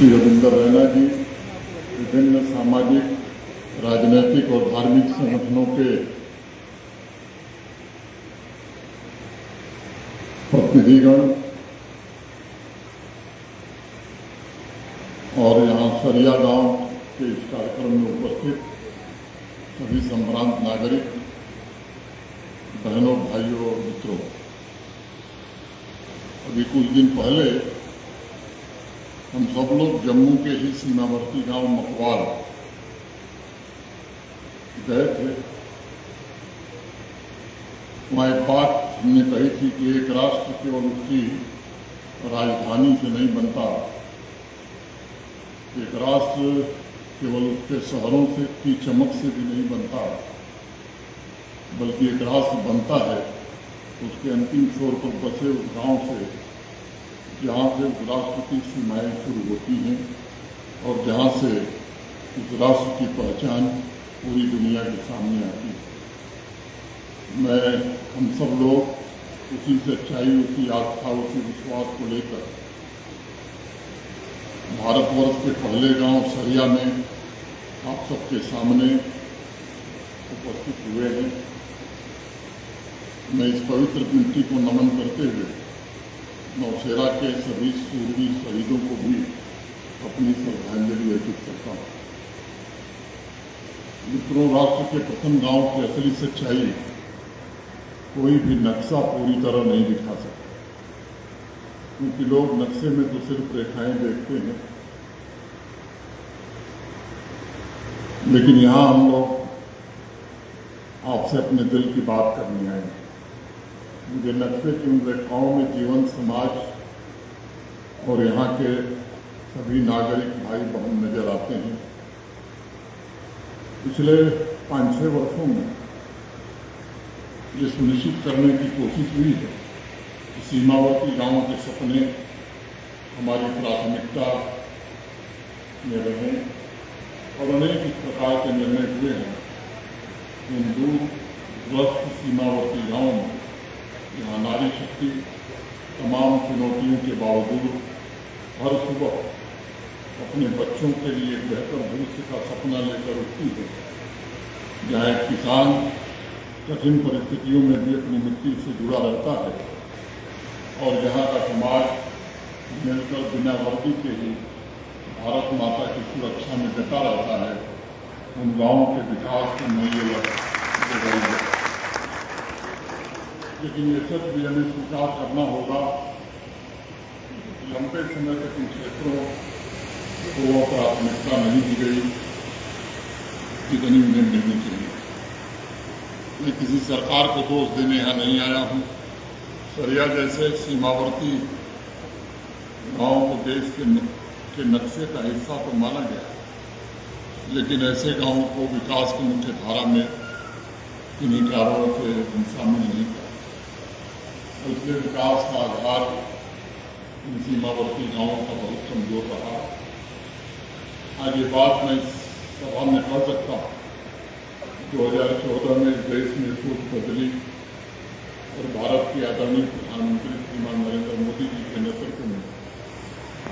श्री रविंदर रैना जी विभिन्न सामाजिक, राजनीतिक और धार्मिक संगठनों के प्रतिनिधिगण और यहाँ सरिया गांव के इस कार्यक्रम में उपस्थित सभी संभ्रांत नागरिक, बहनों, भाइयों और मित्रों, अभी कुछ दिन पहले हम सब लोग जम्मू के ही सीमावर्ती गांव मकवाल गए थे। वहाँ एक बात हमने कही थी कि एक राष्ट्र केवल उसकी राजधानी से नहीं बनता, एक राष्ट्र केवल उसके शहरों से की चमक से भी नहीं बनता, बल्कि एक राष्ट्र बनता है उसके अंतिम छोर पर बसे उस गांव से, जहाँ से उस राष्ट्र की सीमाएँ शुरू होती हैं और जहाँ से उस राष्ट्र की पहचान पूरी दुनिया के सामने आती है। हम सब लोग उसी सच्चाई, उसी आस्था, उसी विश्वास को लेकर भारतवर्ष के पहले गांव सरिया में आप सबके सामने उपस्थित हुए हैं। मैं इस पवित्र मिट्टी को नमन करते हुए नौशेरा के सभी सूरवीर शहीदों को भी अपनी श्रद्धांजलि अर्पित करता हूँ। मित्रों, राष्ट्र के प्रथम गांव की असली सच्चाई कोई भी नक्शा पूरी तरह नहीं दिखा सकता, क्योंकि लोग नक्शे में तो सिर्फ रेखाएं देखते हैं, लेकिन यहाँ हम लोग आपसे अपने दिल की बात करने आए हैं। मुझे नक्शे की उन रेखाओं में जीवन, समाज और यहाँ के सभी नागरिक भाई बहन नजर आते हैं। पिछले 5-6 वर्षों में ये सुनिश्चित करने की कोशिश हुई है कि सीमावर्ती गांवों के सपने हमारी प्राथमिकता में रहें, और अनेक इस प्रकार के निर्णय हुए हैं इन दूरस्थ सीमावर्ती गांवों में, जहाँ नारी शक्ति तमाम चुनौतियों के बावजूद हर सुबह अपने बच्चों के लिए बेहतर भविष्य का सपना लेकर उठती है, जहाँ एक किसान कठिन परिस्थितियों में भी अपनी मिट्टी से जुड़ा रहता है, और जहाँ का समाज मिलकर बिना वर्दी के ही भारत माता की सुरक्षा में डटा रहता है, उन गाँवों के विकास के मूल्य है। लेकिन ये सब भी हमें स्वीकार करना होगा कि लंबे समय तक इन क्षेत्रों को प्राथमिकता नहीं दी गई जितनी उन्हें मिलनी चाहिए। मैं किसी सरकार को दोष देने यहाँ नहीं आया हूँ। सरिया जैसे सीमावर्ती गाँव को देश के नक्शे का हिस्सा तो माना गया, लेकिन ऐसे गाँवों को विकास की मुख्य धारा में किन्हीं कारणों से शामिल नहीं किया। इसलिए विकास का आधार इन सीमावर्ती गांवों का बहुत कमजोर रहा। आज ये बात मैं इस सभा में कह सकता हूँ, 2014 में इस देश में सोच बदली और भारत के आदरणीय प्रधानमंत्री श्रीमान नरेंद्र मोदी जी के नेतृत्व में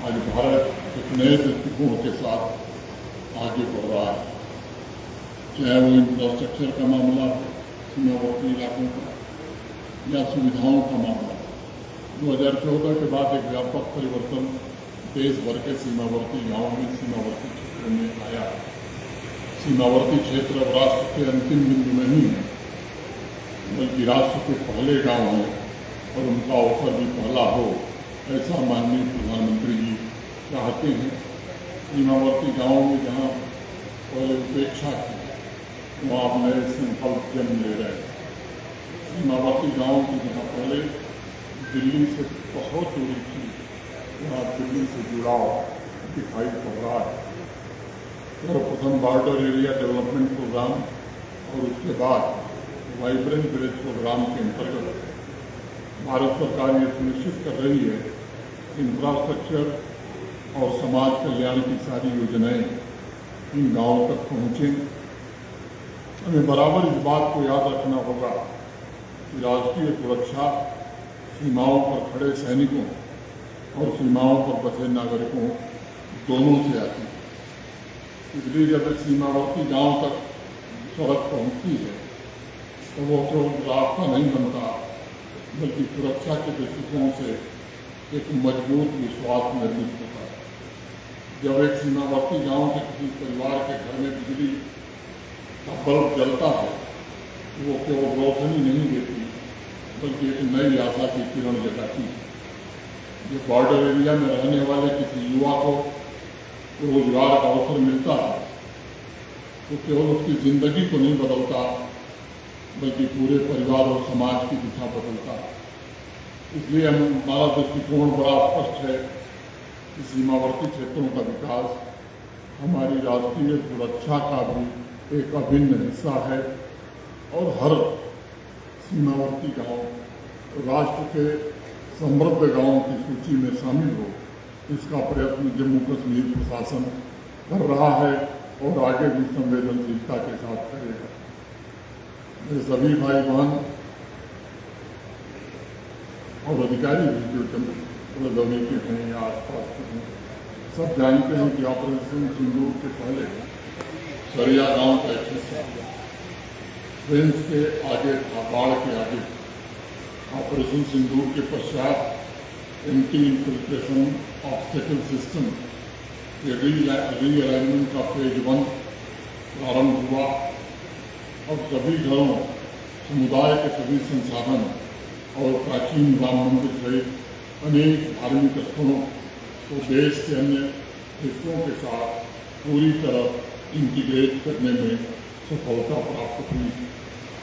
आज भारत एक नए दृष्टिकोण के साथ आगे बढ़ रहा है। चाहे वो इंफ्रास्ट्रक्चर का मामला हो, सीमावर्ती इलाकों का, या सुविधाओं का मामला। 2014 के बाद एक व्यापक परिवर्तन देश भर के सीमावर्ती गांवों में, सीमावर्ती क्षेत्रों में आया। सीमावर्ती क्षेत्र अब राष्ट्र के अंतिम बिंदु नहीं है, बल्कि राष्ट्र के पहले गांव हैं और उनका अवसर भी पहला हो, ऐसा माननीय प्रधानमंत्री जी चाहते हैं। सीमावर्ती गांवों में जहाँ पहले उपेक्षा थी, वहाँ अब नए संकल्प जन्म ले रहे हैं। सीमावर्ती गाँव की जहाँ पहले दिल्ली से बहुत दूरी थी, वहाँ दिल्ली से जुड़ाव दिखाई पड़ रहा है। सर्वप्रथम बॉर्डर एरिया डेवलपमेंट प्रोग्राम और उसके बाद वाइब्रेंट विलेज प्रोग्राम के अंतर्गत भारत सरकार ये सुनिश्चित कर रही है कि इंफ्रास्ट्रक्चर और समाज कल्याण की सारी योजनाएं इन गाँवों तक पहुँचें। हमें बराबर इस बात को याद रखना होगा कि राष्ट्रीय सुरक्षा सीमाओं पर खड़े सैनिकों और सीमाओं पर बसे नागरिकों दोनों से आती है। इसलिए जब सीमावर्ती गांव तक सड़क पहुंचती है तो वो केवल रास्ता नहीं बनता, बल्कि सुरक्षा के दृष्टिकोण से एक मजबूत विश्वास निर्मित होता है। जब एक सीमावर्ती गांव के किसी परिवार के घर में बिजली का बल्ब जलता है तो वो केवल रोशनी नहीं देती, बल्कि एक नई आशा की किरण जगाती है। जो बॉर्डर एरिया में रहने वाले किसी युवा को रोजगार का अवसर मिलता है तो केवल उसकी जिंदगी को नहीं बदलता, बल्कि पूरे परिवार और समाज की दिशा बदलता है। इसलिए हमारा दृष्टिकोण बड़ा स्पष्ट है कि सीमावर्ती क्षेत्रों का विकास हमारी राष्ट्रीय सुरक्षा का भी एक अभिन्न हिस्सा है और हर सीमावर्ती गांव राष्ट्र के समृद्ध गांवों की सूची में शामिल हो, इसका प्रयत्न जम्मू कश्मीर प्रशासन कर रहा है और आगे भी संवेदनशीलता के साथ करेगा। मेरे सभी भाई बहन और अधिकारी भी जो प्रौद्योगिकी के हैं या आसपास के हैं, सब जानते हैं कि ऑपरेशन सिंदूर के पहले सरिया गांव का एक हिस्सा फ्रेंच के आगे था, बाढ़ के आगे। ऑपरेशन सिंदूर के पश्चात एंटी इन्फिल्ट्रेशन ऑब्स्टेकल सिस्टम के रीअलाइनमेंट का फेज 1 प्रारंभ हुआ और सभी घरों, समुदाय के सभी संसाधन और प्राचीन राम मंदिर सहित अनेक धार्मिक स्थलों को देश के अन्य हिस्सों के साथ पूरी तरह इंटीग्रेट करने में सफलता प्राप्त हुई।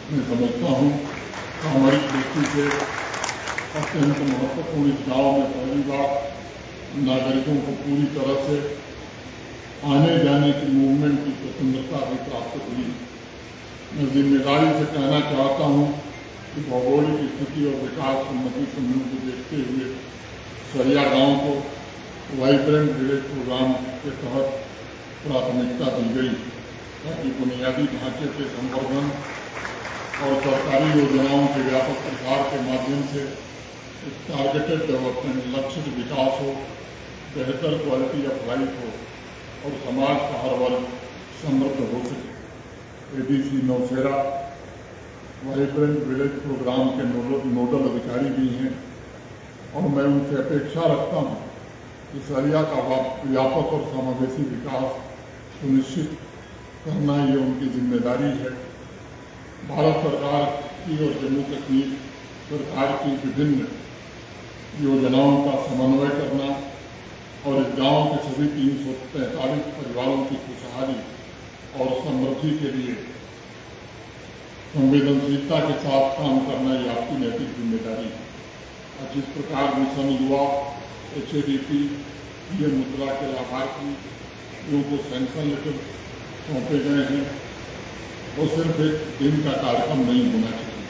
मैं समझता हूँ सामरिक दृष्टि से अत्यंत महत्वपूर्ण इस गाँव में पहली बार नागरिकों को पूरी तरह से आने जाने की मूवमेंट की स्वतंत्रता भी प्राप्त हुई। मैं जिम्मेदारी से कहना चाहता हूँ कि भौगोलिक स्थिति और विकास सम्मति समूह को देखते हुए सरिया गांव को वाइब्रेंट विलेज प्रोग्राम के तहत प्राथमिकता दी गई, ताकि बुनियादी ढांचे के संवर्धन और सरकारी योजनाओं के व्यापक प्रसार के माध्यम से टारगेटेड डेवलपमेंट, लक्षित विकास हो, बेहतर क्वालिटी ऑफ लाइफ हो और समाज का हर वर्ग समृद्ध हो सके। ADC Nowshera vibrant village programme के नोडल अधिकारी भी हैं और मैं उनसे अपेक्षा रखता हूँ कि सरिया का व्यापक और समावेशी विकास सुनिश्चित करना ये उनकी जिम्मेदारी है। भारत सरकार की और जम्मू कश्मीर सरकार की विभिन्न योजनाओं का समन्वय करना और इस गांव के सभी 343 परिवारों की खुशहाली और समृद्धि के लिए संवेदनशीलता के साथ काम करना ये आपकी नैतिक जिम्मेदारी है। और जिस प्रकार मिशन युवा, HADP, PM मुद्रा के लाभार्थियों को सैंक्शन लेटर सौंपे गए हैं, वो सिर्फ एक दिन का कार्यक्रम नहीं होना चाहिए।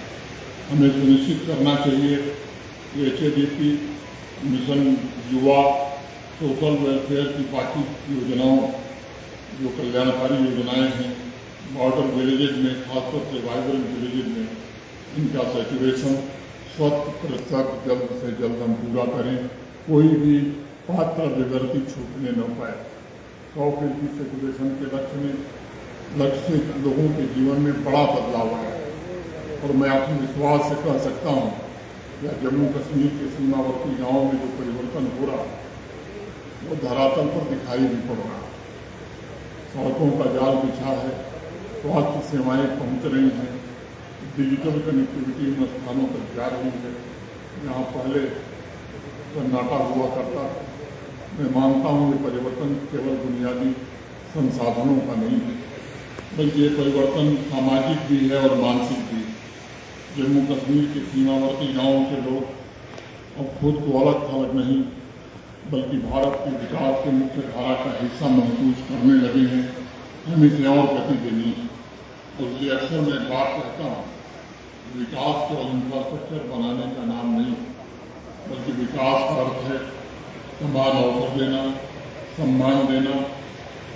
हमें सुनिश्चित करना चाहिए कि HADP, मिशन युवा, सोशल वेलफेयर की बाकी योजनाओं, जो कल्याणकारी योजनाएं हैं, बॉर्डर विलेजेज में, खासतौर से वाइब्रेंट विलेजेज में, इनका सैचुरेशन 100% जल्द से जल्द हम पूरा करें। कोई भी पात्र विवर्ती छूटने न पाए। 100% सैचुरेशन के लक्ष्य से लोगों के जीवन में बड़ा बदलाव आया और मैं अपने विश्वास से कह सकता हूँ कि जम्मू कश्मीर के सीमावर्ती गाँव में जो परिवर्तन हो रहा है वो धरातल पर दिखाई भी पड़ रहा है। सड़कों का जाल बिछा है, स्वास्थ्य सेवाएं पहुंच रही हैं, डिजिटल कनेक्टिविटी उन स्थानों पर जा रही है जहाँ पहले सन्नाटा हुआ करता। मैं मानता हूँ ये परिवर्तन केवल बुनियादी संसाधनों का नहीं है, बल्कि ये परिवर्तन सामाजिक भी है और मानसिक भी। जम्मू कश्मीर के सीमावर्ती गांवों के लोग अब खुद को अलग थलग नहीं, बल्कि भारत के विकास के मुख्य धारा का हिस्सा महसूस करने लगे हैं। हम इसे और गति देनी है। इसलिए अक्सर मैं बात कहता हूँ, विकास केवल इंफ्रास्ट्रक्चर बनाने का नाम नहीं, बल्कि विकास का अर्थ है समान अवसर देना, सम्मान देना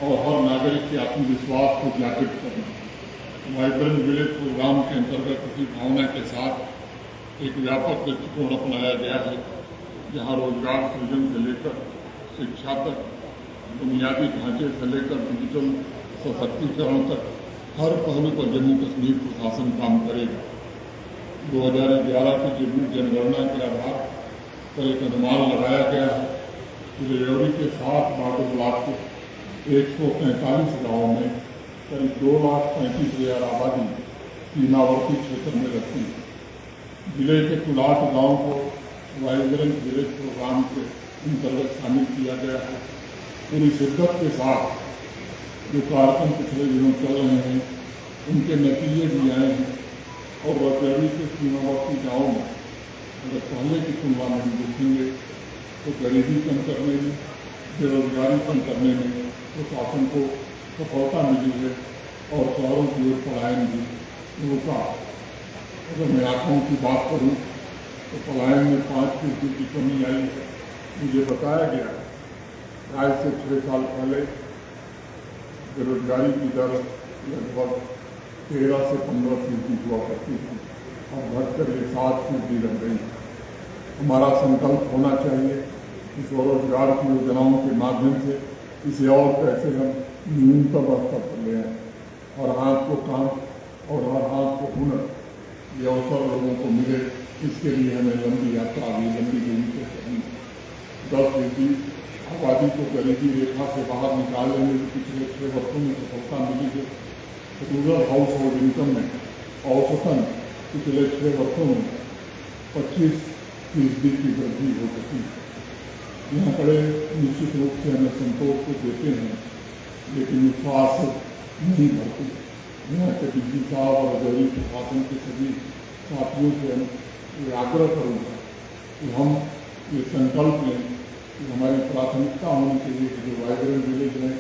और हर नागरिक के आत्मविश्वास को जागृत करना। वाइब्रेंट विलेज प्रोग्राम के अंतर्गत इसी भावना के साथ एक व्यापक दृष्टिकोण अपनाया गया है, जहाँ रोजगार सृजन से लेकर शिक्षा तक बुनियादी ढांचे से लेकर डिजिटल सशक्तिकरण तक हर पहलू पर जम्मू कश्मीर प्रशासन काम करेगा। 2011 की जनगणना के आधार पर एक अनुमान लगाया गया है कि राजौरी के 7 बॉर्डर ब्लॉक के 143 गाँव में करीब 2,35,000 आबादी सीमावर्ती क्षेत्र में रहती है। जिले के कुल 8 गाँव को वाइब्रेंट विलेज प्रोग्राम के अंतर्गत शामिल किया गया है। पूरी शिद्दत के साथ जो कार्यक्रम पिछले दिनों चल रहे हैं उनके नतीजे भी आए हैं और राजौरी के सीमावर्ती गाँव में अगर पहले की तुलना में हम देखेंगे तो गरीबी कम करने में, बेरोजगारी कम करने में प्रशासन को सफलता मिली है और शहरों की ओर पलायन भी रुका। अगर मैं आंकड़ों की बात करूं तो पलायन में 5% की कमी आई है। मुझे बताया गया आज से 6 साल पहले बेरोजगारी की दर लगभग 13 से 15% हुआ करती थी, अब घटकर ये 7% रह गई। हमारा संकल्प होना चाहिए कि स्वरोजगार की योजनाओं के माध्यम से इसे और कैसे हम न्यूनतम स्तर पर ले आएं और हाथ को काम और हर हाथ को हुनर ये अवसर लोगों को मिले। इसके लिए हमें लंबी यात्रा भी लंबी दूरी से करनी। 10% आबादी को गरीबी रेखा से बाहर निकालने में पिछले 6 वर्षों में सफलता मिली है। रूरल हाउस होल्ड इनकम में औसतन पिछले 6 वर्षों में 25% की वृद्धि हो सकी है। यहाँ बड़े निश्चित रूप से हमें संतोष को देते हैं, लेकिन विश्वास नहीं भरते। यहाँ के डीजी साहब और राजौरी प्रशासन के सभी साथियों से हम ये आग्रह करूँगा कि हम ये संकल्प लें कि हमारी प्राथमिकता होनी चाहिए कि जो वाइब्रेंट विलेज हैं,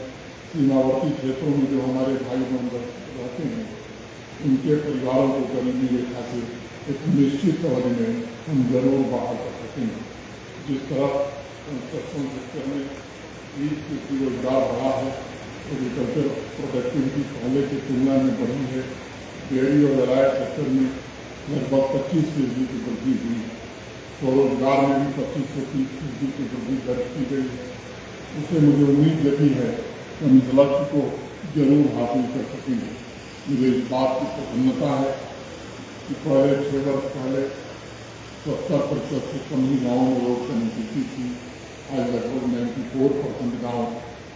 सीमावर्ती क्षेत्रों में जो हमारे भाई बहन रहते हैं, उनके परिवारों को गरीबी रेखा से एक निश्चित अवधि में हम जरूर बाहर कर सकेंगे। जिस तरह कंस्ट्रक्शन सेक्टर में 20% रोजगार बढ़ा है, एग्रीकल्चर प्रोडक्टिविटी पहले की तुलना में बढ़ी है। डेयरी और एलाइड सेक्टर में लगभग 25% की वृद्धि हुई। स्वरोजगार में भी 25 से 30% की वृद्धि दर्ज की गई है। उससे मुझे उम्मीद लगी है कि हम इस लक्ष्य को जरूर हासिल कर सकेंगे। मुझे इस बात की प्रसन्नता है कि पहले 6 वर्ष पहले 70% से कम ही गाँव में रोड कनेक्टिविटी थी। आज लगभग 94% गाँव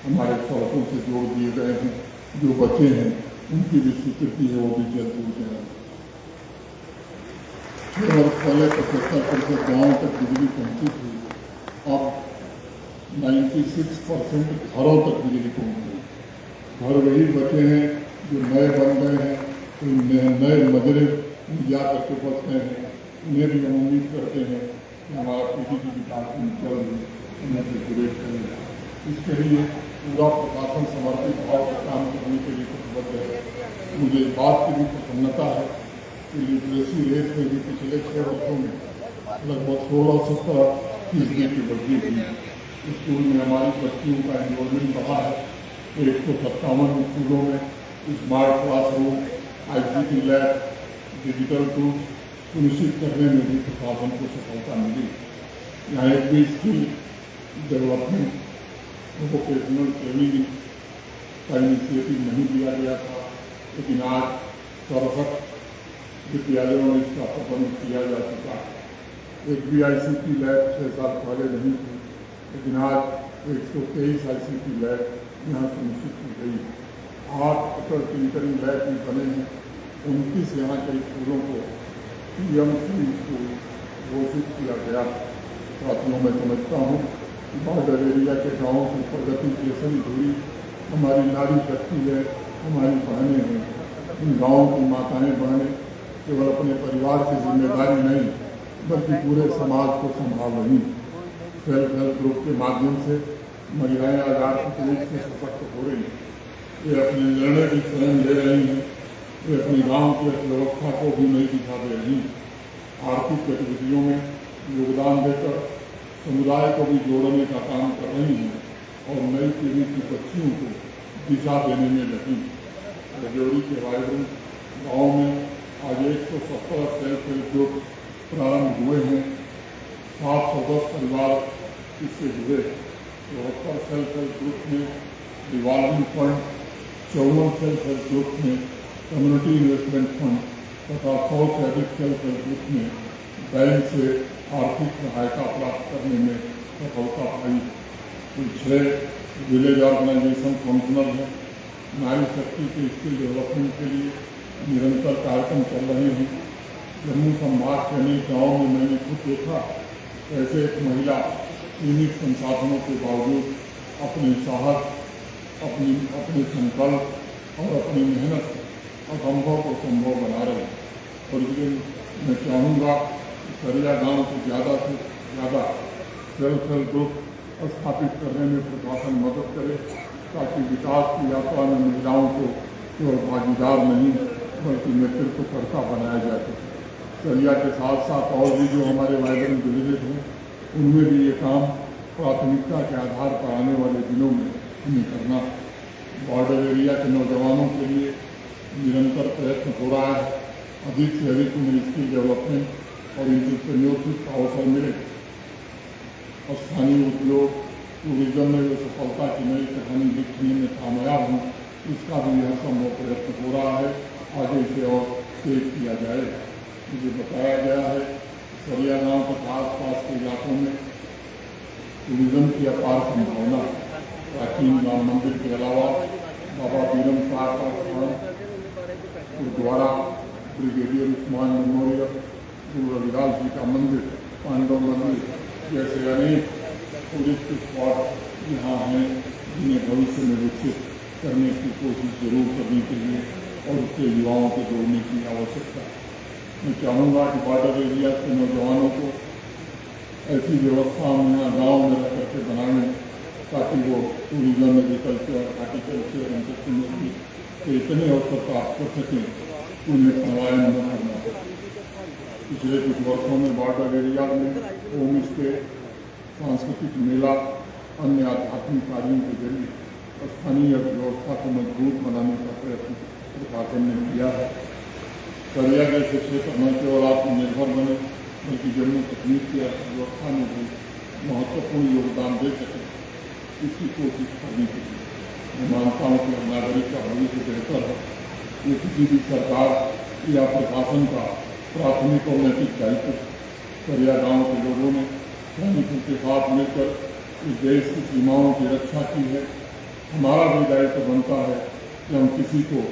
हमारे सड़कों से जोड़ दिए गए हैं। जो बचे हैं उनकी भी स्वीकृति है, वो भी जल्द हो जाएगी। 6 वर्ष पहले 75% गाँव तक बिजली पहुँची थी, अब 96% घरों तक बिजली पहुँच गई। घर वही बचे हैं जो नए बन गए हैं, कोई नए मजरे जा करके बच गए हैं। उन्हें भी हम उम्मीद करते हैं कि हमारा पीढ़ी की विकास जल्द उन्हें से जुड़े करेगा। इसके लिए पूरा प्रशासन समर्पित भाव से काम करने के लिए प्रतिबद्ध है। मुझे इस बात की भी प्रसन्नता है कि लिटरेसी रेट में भी पिछले 6 वर्षों में लगभग 16-17% की वृद्धि हुई। स्कूल में हमारी बच्चियों का एनरोलमेंट बढ़ा है। 157 स्कूलों में smart classroom, ICT lab, digital tools सुनिश्चित करने में भी प्रशासन को सफलता मिली। यहाँ एक भी स्किल डेवलपमेंट वोकेशनल ट्रेनिंग का इनिशिएटिव नहीं लिया गया था, लेकिन आज 67 विद्यालयों में इसका प्रबंध किया जा चुका है। एक भी ICT लैब 6 साल पहले नहीं थी, लेकिन आज 123 ICT लैब यहाँ सुनिश्चित की गई। 8 अटल टिंकरिंग लैब भी बने हैं। 29 यहाँ के स्कूलों को PM स्कूल घोषित किया गया। साथियों, मैं समझता हूँ बॉर्डर एरिया के गाँवों की प्रगति जैसे ही जुड़ी हमारी नारी शक्ति है, हमारी बहनें हैं। इन गाँवों की माताएं बहनें केवल अपने परिवार की जिम्मेदारी नहीं बल्कि पूरे समाज को संभाल रही। सेल्फ हेल्प ग्रुप के माध्यम से महिलाएं आज आर्थिक रूप से सशक्त हो रही हैं। वे अपने निर्णय भी स्वयं ले रही हैं। वे अपनी गाँव की अर्थव्यवस्था को भी नई दिशा दे रही हैं। आर्थिक गतिविधियों में योगदान देकर समुदाय को भी जोड़ने का काम कर रही हैं और नई पीढ़ी की बच्चियों को दिशा देने में लगी। राजौरी के वाइब्रेंट गाँव में आज 117 सेल्फ हेल्प ग्रुप प्रारंभ हुए हैं। 710 परिवार इससे जुड़े। 74 सेल्फ हेल्प ग्रुप में revolving fund, 54 self help group में कम्युनिटी इन्वेस्टमेंट फंड तथा 100 से अधिक सेल्फ हेल्प ग्रुप में बैंक से आर्थिक सहायता प्राप्त करने में सफलता पाई। कुल 6 विलेज ऑर्गेनाइजेशन काउंसलर हैं। नारी शक्ति के स्किल डेवलपमेंट के लिए निरंतर कार्यक्रम चल रहे हैं। जम्मू संभाग के अनेक गाँव में मैंने खुद देखा कैसे एक महिला सीमित संसाधनों के बावजूद अपने साहस, अपने संकल्प और अपनी मेहनत असंभव को संभव बना रहे। और इसलिए मैं चाहूँगा कि सरिया गाँव को ज़्यादा से ज़्यादा सेल्फ हेल्प ग्रुप स्थापित करने में प्रशासन मदद करे, ताकि विकास की यात्रा में महिलाओं को केवल भागीदार नहीं बल्कि नेतृत्वकर्ता बनाया जा सके। सरिया के साथ साथ और भी जो हमारे वाइब्रेंट विलेज हैं उनमें भी ये काम प्राथमिकता के आधार पर आने वाले दिनों में हमें करना। बॉर्डर एरिया के नौजवानों के लिए निरंतर प्रयत्न हो रहा है। अधिक से अधिक उन्हें स्किल डेवलपमेंट और एंटरप्रेन्योरशिप का अवसर मिले। स्थानीय उद्योग टूरिज्म में जो सफलता की नई कहानी लिखने में कामयाब हों, इसका भी यह संभव प्रयत्न हो रहा है। आगे इसे और तेज किया जाए। मुझे बताया गया है सरिया गाँव तथा आसपास के इलाकों में टूरिज्म की अपार संभावना। प्राचीन राम मंदिर के अलावा बाबा बीरम साहब का स्थान, गुरुद्वारा, ब्रिगेडियर उस्मान मेमोरियल, गुरु रविदास जी का मंदिर, पांडव मंदिर जैसे अनेक टूरिस्ट स्पॉट यहाँ हैं, जिन्हें भविष्य में विकसित करने की कोशिश जरूर करनी चाहिए और उससे युवाओं को जोड़ने की आवश्यकता। मैं चाहूँगा कि बॉर्डर एरिया के नौजवानों को ऐसी व्यवस्था हम यहाँ गाँव में रह करके बनाएं, ताकि वो टूरिज्म, एग्रीकल्चर, हार्टिकल्चर, एंटरप्रेन्योरशिप के इतने अवसर प्राप्त कर सकें उन्हें पलायन न करना पड़े। पिछले कुछ वर्षों में बॉर्डर एरिया में होम स्टे, सांस्कृतिक मेला, अन्य आध्यात्मिक कार्यों के जरिए स्थानीय अर्थव्यवस्था को मजबूत बनाने का प्रयत्न प्रशासन ने किया है। सरिया जैसे क्षेत्र न केवल आत्मनिर्भर बने बल्कि जम्मू कश्मीर की अर्थव्यवस्था में भी महत्वपूर्ण योगदान दे सके, इसकी कोशिश करनी चाहिए। मैं मानता हूँ कि नागरिक का भविष्य बेहतर है। ये किसी भी सरकार या प्रशासन का प्राथमिक और नैतिक दायित्व। सरिया गाँव के लोगों ने सैनिकों के साथ मिलकर इस देश की सीमाओं की रक्षा की है। हमारा भी दायित्व बनता है कि हम किसी को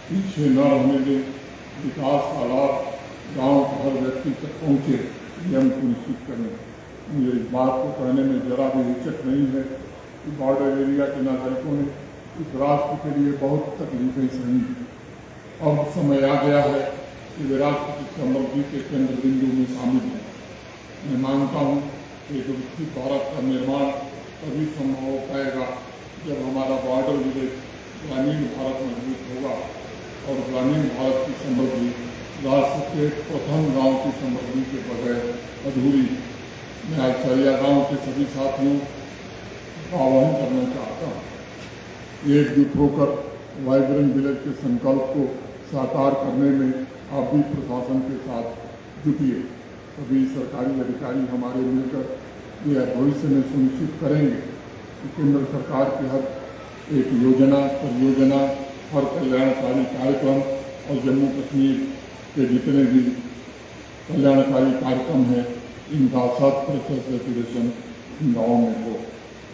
पीछे न रहने दें। विकास का लाभ गाँव के हर व्यक्ति तक पहुँचे, ये हम सुनिश्चित करें। मुझे इस बात को कहने में जरा भी हिचक नहीं है कि बॉर्डर एरिया के नागरिकों ने इस राष्ट्र के लिए बहुत तकलीफें सही। अब समय आ गया है कि वे राष्ट्र की समृद्धि के केंद्र बिंदु में शामिल हैं। मैं मानता हूँ कि एक विकसित भारत का निर्माण तभी संभव हो पाएगा जब हमारा बॉर्डर विलेज ग्रामीण भारत मजबूत होगा, और ग्रामीण भारत की समृद्धि राष्ट्र के प्रथम गांव की समृद्धि के बगैर अधूरी। मैं आज सरिया गाँव के सभी साथियों का आह्वान करना चाहता हूँ, एकजुट होकर वाइब्रेंट विलेज के संकल्प को साकार करने में आप भी प्रशासन के साथ जुटिए। सभी सरकारी अधिकारी हमारे मिलकर यह भविष्य में सुनिश्चित करेंगे कि केंद्र सरकार की हर एक योजना, परियोजना, हर कल्याणकारी कार्यक्रम और जम्मू कश्मीर के जितने भी कल्याणकारी कार्यक्रम हैं, इनका 100% रेगुलेशन गाँव में हो।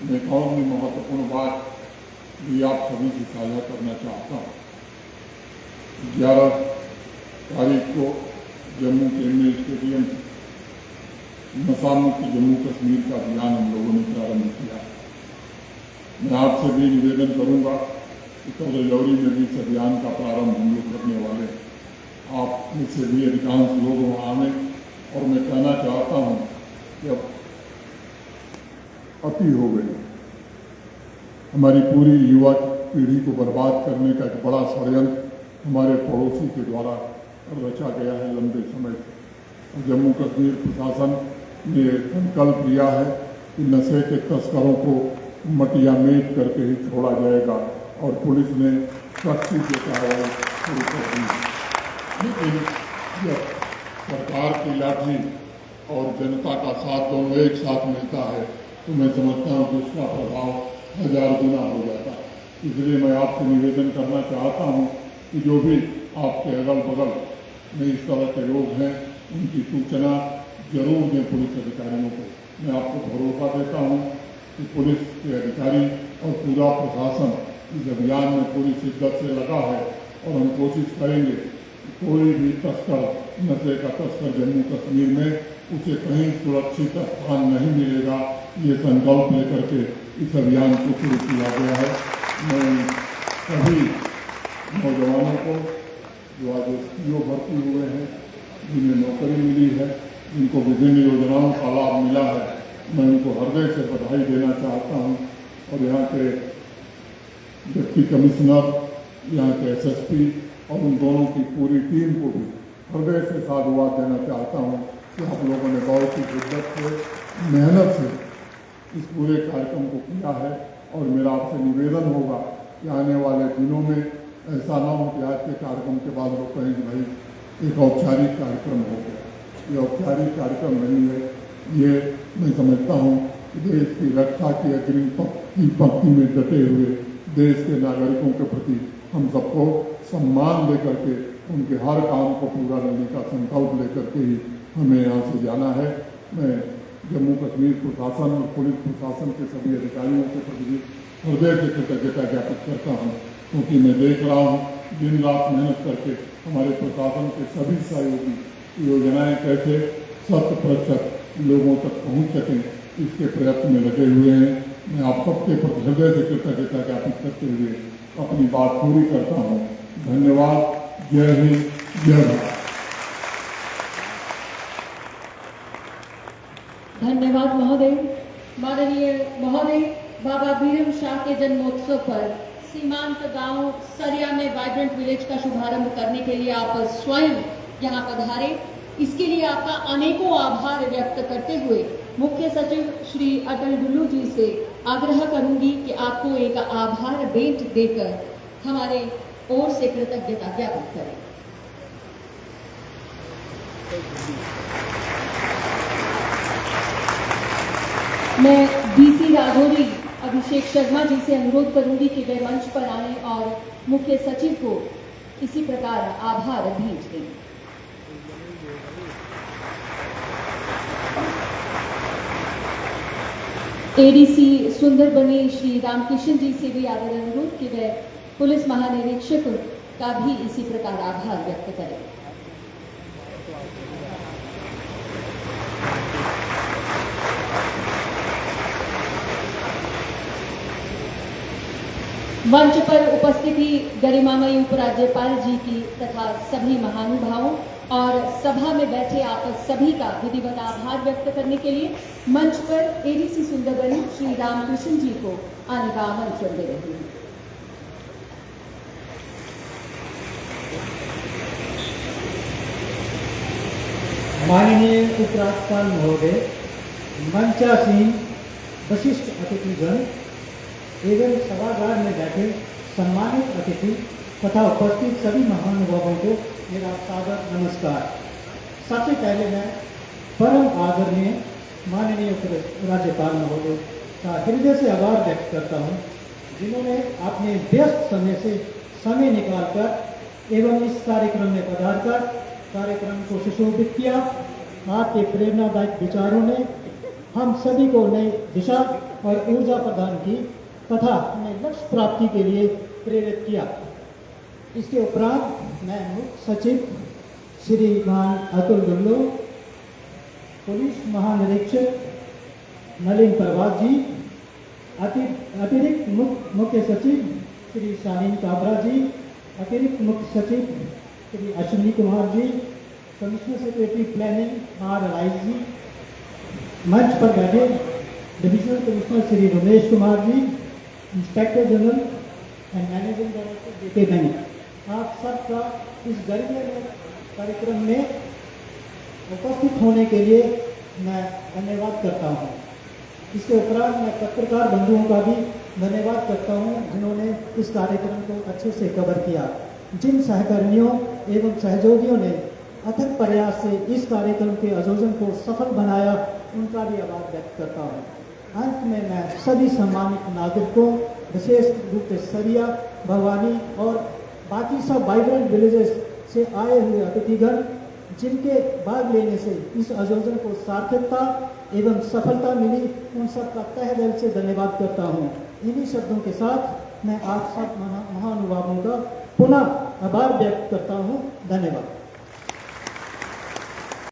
मैं और भी महत्वपूर्ण बात भी आप सभी से साझा करना चाहता हूँ। 11 तारीख को जम्मू के एमए स्टेडियम नशा मुक्त जम्मू कश्मीर का अभियान हम लोगों ने प्रारंभ किया। मैं आपसे भी निवेदन करूंगा कि कल रजौरी में भी इस अभियान का प्रारंभ हम लोग करने वाले। आप में से भी अधिकांश लोग वहाँ आने, और मैं कहना चाहता हूँ कि अब अति हो गई। हमारी पूरी युवा पीढ़ी को बर्बाद करने का एक बड़ा षड्यंत्र हमारे पड़ोसी के द्वारा रचा गया है लंबे समय से। जम्मू कश्मीर प्रशासन ने संकल्प लिया है कि नशे के तस्करों को मटिया मेट करके ही छोड़ा जाएगा, और पुलिस ने सख्ती से कार्रवाई शुरू कर दी। लेकिन जब सरकार की लाठी और जनता का साथ दोनों एक साथ मिलता है तो मैं समझता हूँ कि उसका प्रभाव 1000 गुना हो जाता। इसलिए मैं आपसे निवेदन करना चाहता हूँ कि जो भी आपके अगल बगल में इस तरह के लोग हैं उनकी सूचना जरूर दें पुलिस अधिकारियों को। मैं आपको भरोसा देता हूँ कि पुलिस के अधिकारी और पूरा प्रशासन इस अभियान में पूरी शिद्दत से लगा है और हम कोशिश करेंगे कि कोई भी तस्कर, नशे का तस्कर जम्मू कश्मीर में उसे कहीं सुरक्षित स्थान नहीं मिलेगा। ये संकल्प लेकर के इस अभियान को शुरू किया गया है। मैं सभी नौजवानों को जो आज एसपीओ भर्ती हुए हैं, जिन्हें नौकरी मिली है, जिनको विभिन्न योजनाओं का लाभ मिला है, मैं उनको हृदय से बधाई देना चाहता हूं और यहाँ के डिप्टी कमिश्नर, यहाँ के एसएसपी और उन दोनों की पूरी टीम को भी हृदय से साधुवाद देना चाहता हूँ कि आप लोगों ने बहुत ही शिद्दत से, मेहनत से इस पूरे कार्यक्रम को किया है। और मेरा आपसे निवेदन होगा कि आने वाले दिनों में ऐसा ना हो कि आज के कार्यक्रम के बाद लोग कहें कि भाई एक औपचारिक कार्यक्रम हो गया। ये औपचारिक कार्यक्रम नहीं है। ये मैं समझता हूँ कि देश की रक्षा की अग्रिम पंक्ति में डटे हुए देश के नागरिकों के प्रति हम सबको सम्मान देकर के उनके हर काम को पूरा करने का संकल्प लेकर के ही हमें यहाँ से जाना है। मैं जम्मू कश्मीर प्रशासन और पुलिस प्रशासन के सभी अधिकारियों के प्रति हृदय से कृतज्ञता ज्ञापित करता हूँ, क्योंकि मैं देख रहा हूँ दिन रात मेहनत करके हमारे प्रशासन के सभी सहयोगी योजनाएं कैसे 100% लोगों तक पहुँच सकें, इसके प्रयत्न में लगे हुए हैं। मैं आप सबके प्रति हृदय से कृतज्ञता ज्ञापित करते हुए अपनी बात पूरी करता हूँ। धन्यवाद। जय हिंद, जय भारत। धन्यवाद महोदय। माननीय महोदय, बाबा भीम शाह के जन्मोत्सव पर सीमांत गांव सरिया में वाइब्रेंट विलेज का शुभारंभ करने के लिए आप स्वयं यहां पधारे, इसके लिए आपका अनेकों आभार व्यक्त करते हुए मुख्य सचिव श्री अटल डुल्लू जी से आग्रह करूंगी कि आपको एक आभार भेंट देकर हमारे ओर से कृतज्ञता ज्ञापित करें। मैं डीसी राघोरी अभिषेक शर्मा जी से अनुरोध करूंगी कि वे मंच पर आए और मुख्य सचिव को इसी प्रकार आभार भेंट दें। एडीसी सुंदरबनी श्री रामकिशन जी से भी आदर अनुरोध कि वे पुलिस महानिरीक्षक का भी इसी प्रकार आभार व्यक्त करें। मंच पर उपस्थिति गरिमामयी उपराज्यपाल जी की तथा सभी महानुभावों और सभा में बैठे आप सभी का विधिवत आभार व्यक्त करने के लिए मंच पर एडीसी सुंदरबनी श्री रामकृष्ण जी को आने का आमंत्रण दे रही हूं। माननीय उपराज्यपाल महोदय, मंचासीन वरिष्ठ अतिथिगण एवं सभागार में बैठे सम्मानित अतिथि तथा उपस्थित सभी महानुभावों को मेरा सादर नमस्कार। सबसे पहले मैं परम आदरणीय माननीय राज्यपाल महोदय का हृदय से आभार व्यक्त करता हूं, जिन्होंने अपने व्यस्त समय से समय निकालकर एवं इस कार्यक्रम में पधारकर कार्यक्रम को सुशोभित किया। आपके प्रेरणादायक विचारों ने हम सभी को नई दिशा और ऊर्जा प्रदान की तथा हमें लक्ष्य प्राप्ति के लिए प्रेरित किया। इसके उपरांत मैं मुख्य सचिव श्रीमान अतुल डुल्लू, पुलिस महानिरीक्षक नलिन प्रभात जी, अतिरिक्त मुख्य सचिव श्री शालीन काबरा जी, अतिरिक्त मुख्य सचिव Shri Ashwini Kumar ji, commissioner secretary planning R Rice ji, मंच पर बैठे divisional commissioner Shri Ramesh Kumar ji, inspector general and managing director JK bank, आप सबका इस गर्मीय कार्यक्रम में उपस्थित होने के लिए मैं धन्यवाद करता हूं। इसके उपरांत मैं पत्रकार बंधुओं का भी धन्यवाद करता हूं, जिन्होंने इस कार्यक्रम को अच्छे से कवर किया। जिन सहकर्मियों एवं सहयोगियों ने अथक प्रयास से इस कार्यक्रम के आयोजन को सफल बनाया, उनका भी आभार व्यक्त करता हूँ। अंत में मैं सभी सम्मानित नागरिकों, विशेष रूप से सरिया, भवानी और बाकी सब वाइब्रेंट विलेजेस से आए हुए अतिथिगण, जिनके भाग लेने से इस आयोजन को सार्थकता एवं सफलता मिली, उन सबका तहे दिल से धन्यवाद करता हूँ। इन्हीं शब्दों के साथ मैं आप सब महानुभावों का पुनः आभार व्यक्त करता हूँ। धन्यवाद।